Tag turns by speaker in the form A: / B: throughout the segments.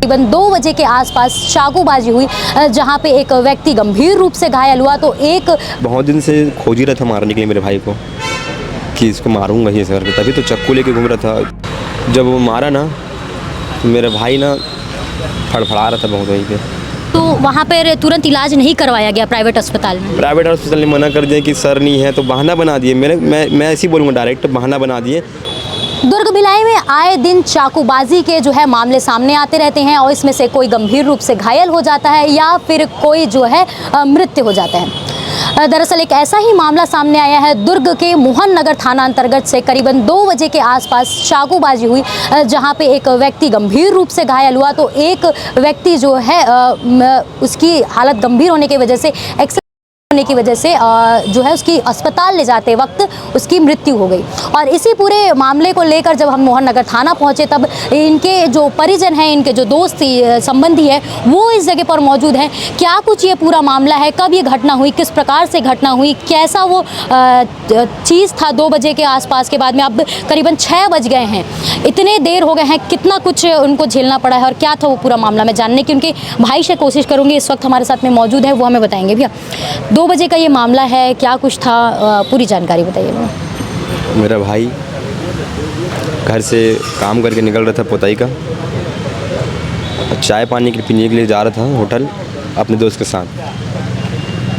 A: तकरीबन 2 बजे के आसपास चाकूबाजी हुई, जहां पे एक व्यक्ति गंभीर रूप से घायल हुआ। तो एक
B: बहुत दिन से खोज ही रहा था मारने के लिए मेरे भाई को, कि इसको मारूंगा ही ऐसे करके, तभी तो चाकू लेके घूम रहा था। जब वो मारा ना तो मेरा भाई ना फड़फड़ा रहा था बहुत वहीं पे।
A: तो वहां पर तुरंत इलाज नहीं करवाया गया प्राइवेट अस्पताल में?
B: प्राइवेट हॉस्पिटल ने मना कर दिया कि सर नहीं है, तो बहाना बना दिए। मैं ऐसे ही बोलूँगा, डायरेक्ट बहाना बना दिए।
A: दुर्ग भिलाई में आए दिन चाकूबाजी के जो है मामले सामने आते रहते हैं, और इसमें से कोई गंभीर रूप से घायल हो जाता है या फिर कोई जो है मृत्यु हो जाता है। दरअसल एक ऐसा ही मामला सामने आया है दुर्ग के मोहन नगर थाना अंतर्गत से। करीबन 2 बजे के आसपास चाकूबाजी हुई, जहां पे एक व्यक्ति गंभीर रूप से घायल हुआ। तो एक व्यक्ति जो है उसकी हालत गंभीर होने की वजह से जो है उसकी अस्पताल ले जाते वक्त उसकी मृत्यु हो गई। और इसी पूरे मामले को लेकर जब हम मोहन नगर थाना पहुंचे, तब इनके जो परिजन हैं, इनके जो दोस्त संबंधी है, वो इस जगह पर मौजूद हैं। क्या कुछ ये पूरा मामला है, कब ये घटना हुई, किस प्रकार से घटना हुई, कैसा वो चीज़ था 2 बजे के आसपास के बाद में अब करीबन 6 बज गए हैं, इतने देर हो गए हैं, कितना कुछ उनको झेलना पड़ा है और क्या था वो पूरा मामला, मैं जानने की उनके भाई से कोशिश करूँगी। इस वक्त हमारे साथ में मौजूद है, वो हमें बताएंगे। भैया, 2 बजे का ये मामला है, क्या कुछ था, पूरी जानकारी बताइए।
B: मेरा भाई घर से काम करके निकल रहा था पोताई का, चाय पानी के पीने के लिए जा रहा था होटल अपने दोस्त के साथ,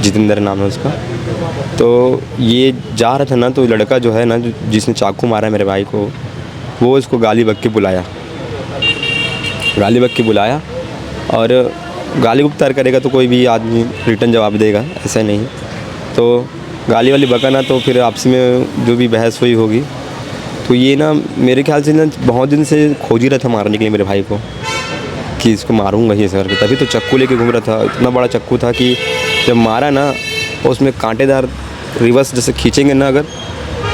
B: जितेंद्र नाम है उसका। तो ये जा रहा था ना, तो लड़का जो है ना, जिसने चाकू मारा मेरे भाई को, वो उसको गाली बक के बुलाया और गाली उपतार करेगा तो कोई भी आदमी रिटर्न जवाब देगा, ऐसा नहीं। तो गाली वाली बका ना, तो फिर आपसी में जो भी बहस हुई होगी, तो ये ना मेरे ख्याल से ना बहुत दिन से खोज ही रहा था मारने के लिए मेरे भाई को, कि इसको मारूंगा ही ऐसे करके, तभी तो चाकू लेके घूम रहा था। इतना बड़ा चाकू था कि जब मारा ना, उसमें कांटेदार रिवर्स जैसे खींचेंगे ना अगर,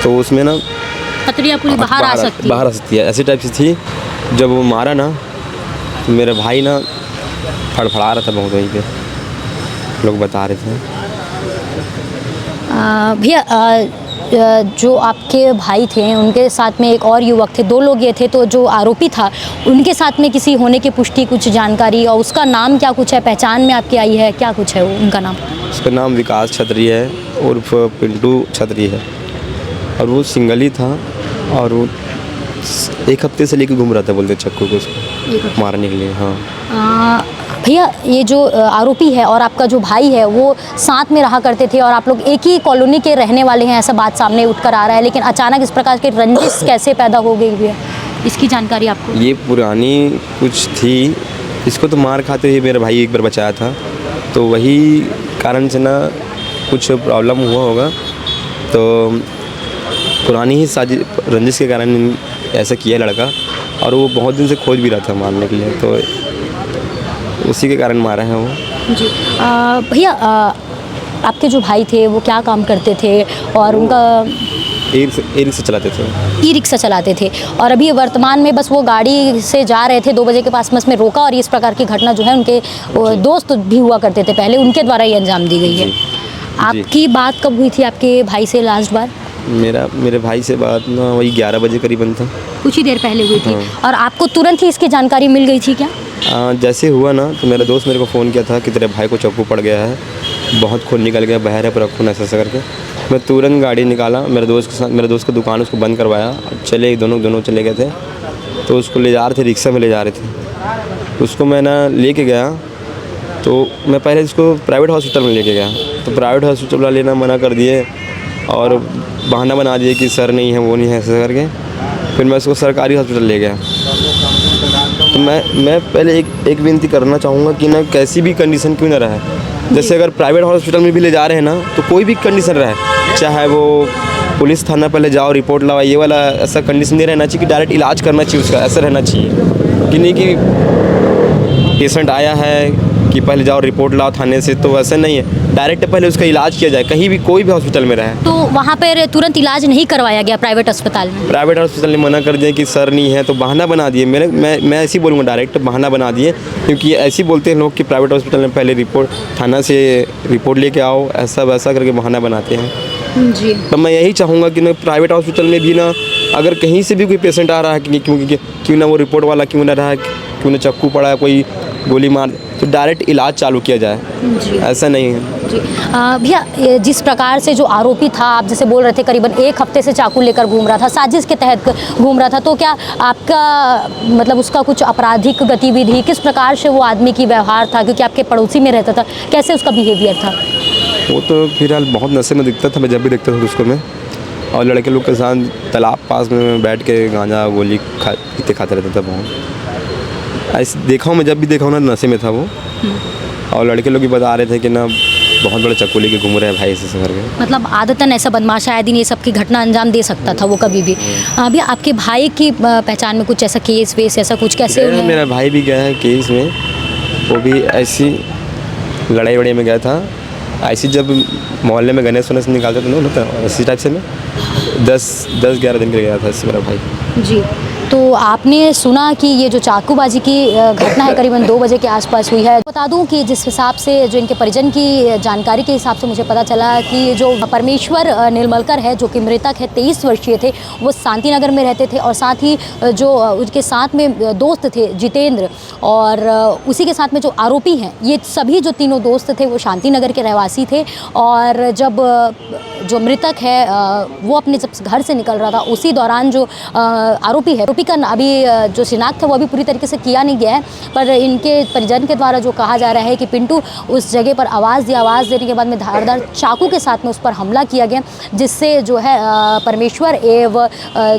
B: तो उसमें ना
A: पतरियाँ पूरी बाहर आ सकती है,
B: ऐसी टाइप से थी। जब वो मारा ना तो मेरा भाई ना फड़फड़ा रहा था बहुत वहीं पे, लोग बता रहे थे।
A: भैया, जो आपके भाई थे उनके साथ में एक और युवक थे, 2 लोग ये थे, तो जो आरोपी था उनके साथ में किसी होने की पुष्टि, कुछ जानकारी, और उसका नाम क्या कुछ है, पहचान में आपकी आई है, क्या कुछ है वो उनका नाम? उसका
B: नाम विकास छतरी है उर्फ पिंटू छतरी है, और वो सिंगल ही था, और वो 1 हफ्ते से लेके घूम रहा था बोलते चाकू को उसको मारने के लिए। हाँ
A: भैया, ये जो आरोपी है और आपका जो भाई है, वो साथ में रहा करते थे और आप लोग एक ही कॉलोनी के रहने वाले हैं, ऐसा बात सामने उठकर आ रहा है, लेकिन अचानक इस प्रकार की रंजिश कैसे पैदा हो गई है, इसकी जानकारी आपको?
B: ये पुरानी कुछ थी, इसको तो मार खाते ही मेरा भाई एक बार बचाया था, तो वही कारण से ना कुछ प्रॉब्लम हुआ होगा, तो पुरानी ही साजिश रंजिश के कारण ऐसा किया लड़का, और वो बहुत दिन से खोज भी रहा था मारने के लिए, तो उसी के कारण मारा है वो।
A: जी भैया, आपके जो भाई थे वो क्या काम करते थे और उनका?
B: ई रिक्शा चलाते थे।
A: ई रिक्शा चलाते थे, और अभी वर्तमान में बस वो गाड़ी से जा रहे थे, 2 बजे के पास में रोका, और इस प्रकार की घटना जो है उनके दोस्त भी हुआ करते थे पहले, उनके द्वारा ये अंजाम दी गई है। आपकी बात कब हुई थी आपके भाई से लास्ट बार?
B: मेरे भाई से बात ना वही 11 बजे करीबन था,
A: कुछ ही देर पहले हुई थी। और आपको तुरंत ही इसकी जानकारी मिल गई थी क्या?
B: जैसे हुआ ना, तो मेरा दोस्त मेरे को फ़ोन किया था कि तेरे भाई को चाकू पड़ गया है, बहुत खून निकल गया, बहर है पूरा खून, ऐसा करके। मैं तुरंत गाड़ी निकाला, मेरे दोस्त के साथ, मेरे दोस्त की दुकान उसको बंद करवाया, चले दोनों चले गए थे। तो उसको ले जा रहे थे, रिक्शा में ले जा रहे थे, उसको मैं ना लेके गया, तो मैं पहले इसको प्राइवेट हॉस्पिटल में लेके गया, तो प्राइवेट हॉस्पिटल वाले ना मना कर दिए और बहाना बना दिए कि सर नहीं है, वो नहीं है, ऐसा करके। फिर मैं उसको सरकारी हॉस्पिटल ले गया। तो मैं पहले एक विनती करना चाहूँगा कि ना कैसी भी कंडीशन क्यों ना रहे, जैसे अगर प्राइवेट हॉस्पिटल में भी ले जा रहे हैं ना, तो कोई भी कंडीशन रहे, चाहे वो पुलिस थाना पहले जाओ रिपोर्ट लाओ, ये वाला ऐसा कंडीशन नहीं रहना चाहिए कि डायरेक्ट इलाज करना चाहिए उसका, ऐसा रहना चाहिए कि नहीं कि पेशेंट आया है कि पहले जाओ रिपोर्ट लाओ थाने से, तो वैसे नहीं है, डायरेक्ट पहले उसका इलाज किया जाए, कहीं भी कोई भी हॉस्पिटल में रहे।
A: तो वहाँ पर तुरंत इलाज नहीं करवाया गया प्राइवेट अस्पताल में?
B: प्राइवेट हॉस्पिटल ने मना कर दिया कि सर नहीं है, तो बहाना बना दिए। मैं ऐसे ही बोलूँगा, डायरेक्ट बहाना बना दिए, क्योंकि ऐसे ही बोलते हैं लोग कि प्राइवेट हॉस्पिटल में पहले थाना से रिपोर्ट लेके आओ, ऐसा वैसा करके बहाना बनाते हैं
A: जी।
B: तो मैं यही चाहूँगा कि ना प्राइवेट हॉस्पिटल में भी ना, अगर कहीं से भी कोई पेशेंट आ रहा है, क्यों ना वो रिपोर्ट वाला क्यों ना रहा है, कि उन्हें चक्कू पड़ा है, कोई गोली मार, तो डायरेक्ट इलाज चालू किया जाए,
A: जी
B: ऐसा नहीं है।
A: जी भैया, ये जिस प्रकार से जो आरोपी था, आप जैसे बोल रहे थे करीबन 1 हफ्ते से चाकू लेकर घूम रहा था, साजिश के तहत घूम रहा था, तो क्या आपका मतलब उसका कुछ आपराधिक गतिविधि, किस प्रकार से वो आदमी की व्यवहार था, क्योंकि आपके पड़ोसी में रहता था, कैसे उसका बिहेवियर था?
B: वो तो फिलहाल बहुत नशे में दिखता था, मैं जब भी देखता था उसको मैं, और लड़के लोग के साथ तालाब पास में बैठ के गांजा गोली पीते खाते रहता था बहुत। ऐसे देखा हूँ मैं, जब भी देखा हूँ ना नशे में था वो। और लड़के लोग भी बता रहे थे कि ना बहुत बड़ा चक्कू लेके घूम रहे हैं भाई, ऐसे करके। मतलब
A: आदतन ऐसा बदमाश आए दिन ये सब की घटना अंजाम दे सकता था वो कभी भी। अभी आपके भाई की पहचान में कुछ ऐसा केस वेस ऐसा कुछ कैसे
B: गया है, मेरा भाई भी गया है केस में, वो भी ऐसी लड़ाई वड़ाई में गया था। ऐसी जब मोहल्ले में गणेश वनेश निकालते थे ना, इसी टाइप से मैं 10-11 दिन के लिए गया था इससे मेरा भाई।
A: जी, तो आपने सुना कि ये जो चाकूबाजी की घटना है करीबन 2 बजे के आसपास हुई है। बता दूं कि जिस हिसाब से जो इनके परिजन की जानकारी के हिसाब से मुझे पता चला कि जो परमेश्वर नीलमलकर है, जो कि मृतक है, 23 वर्षीय थे, वो शांति नगर में रहते थे, और साथ ही जो उनके साथ में दोस्त थे जितेंद्र, और उसी के साथ में जो आरोपी हैं, ये सभी जो तीनों दोस्त थे वो शांति नगर के रहवासी थे। और जब जो मृतक है वो अपने जब घर से निकल रहा था, उसी दौरान जो आरोपी है, आरोपी का अभी जो शिनाख्त है वो अभी पूरी तरीके से किया नहीं गया है, पर इनके परिजन के द्वारा जो कहा जा रहा है कि पिंटू उस जगह पर आवाज़ दी, आवाज़ देने के बाद में धारदार चाकू के साथ में उस पर हमला किया गया, जिससे जो है परमेश्वर एवं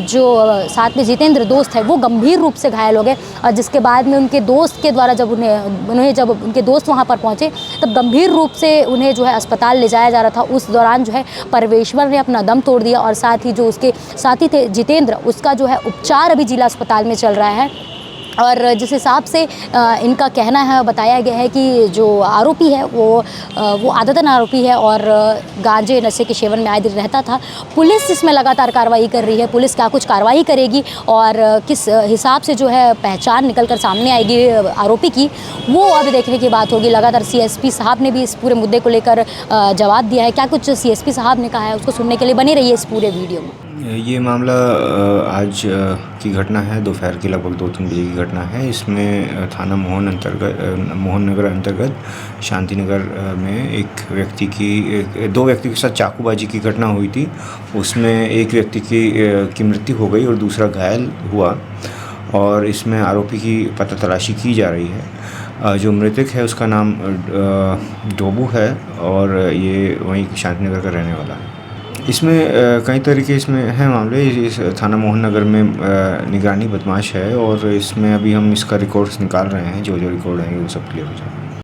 A: जो साथ में जितेंद्र दोस्त है वो गंभीर रूप से घायल हो गए। और जिसके बाद में उनके दोस्त के द्वारा जब जब उनके दोस्त वहाँ पर पहुँचे, तब गंभीर रूप से उन्हें जो है अस्पताल ले जाया जा रहा था। उस दौरान जो है परमेश्वर ने अपना दम तोड़ दिया, और साथ ही जो उसके साथी थे जितेंद्र, उसका जो है उपचार अभी जिला अस्पताल में चल रहा है। और जिस हिसाब से इनका कहना है, बताया गया है कि जो आरोपी है वो आदतन आरोपी है और गांजे नशे के सेवन में आए दिन रहता था। पुलिस इसमें लगातार कार्रवाई कर रही है। पुलिस क्या कुछ कार्रवाई करेगी और किस हिसाब से जो है पहचान निकल कर सामने आएगी आरोपी की, वो अब देखने की बात होगी। लगातार सीएसपी साहब ने भी इस पूरे मुद्दे को लेकर जवाब दिया है। क्या कुछ सीएसपी साहब ने कहा है, उसको सुनने के लिए बने रहिए इस पूरे वीडियो में।
C: ये मामला आज की घटना है, दोपहर के लगभग 2-3 बजे की घटना है। इसमें थाना मोहन नगर अंतर्गत शांति नगर में दो व्यक्ति के साथ चाकूबाजी की घटना हुई थी। उसमें एक व्यक्ति की मृत्यु हो गई और दूसरा घायल हुआ, और इसमें आरोपी की पता तलाशी की जा रही है। जो मृतक है उसका नाम डोबू है, और ये वहीं शांति नगर का रहने वाला है। इसमें कई तरीके इसमें हैं मामले। इस थाना मोहन नगर में निगरानी बदमाश है, और इसमें अभी हम इसका रिकॉर्ड्स निकाल रहे हैं। जो रिकॉर्ड हैं वो सब क्लियर हो जाए।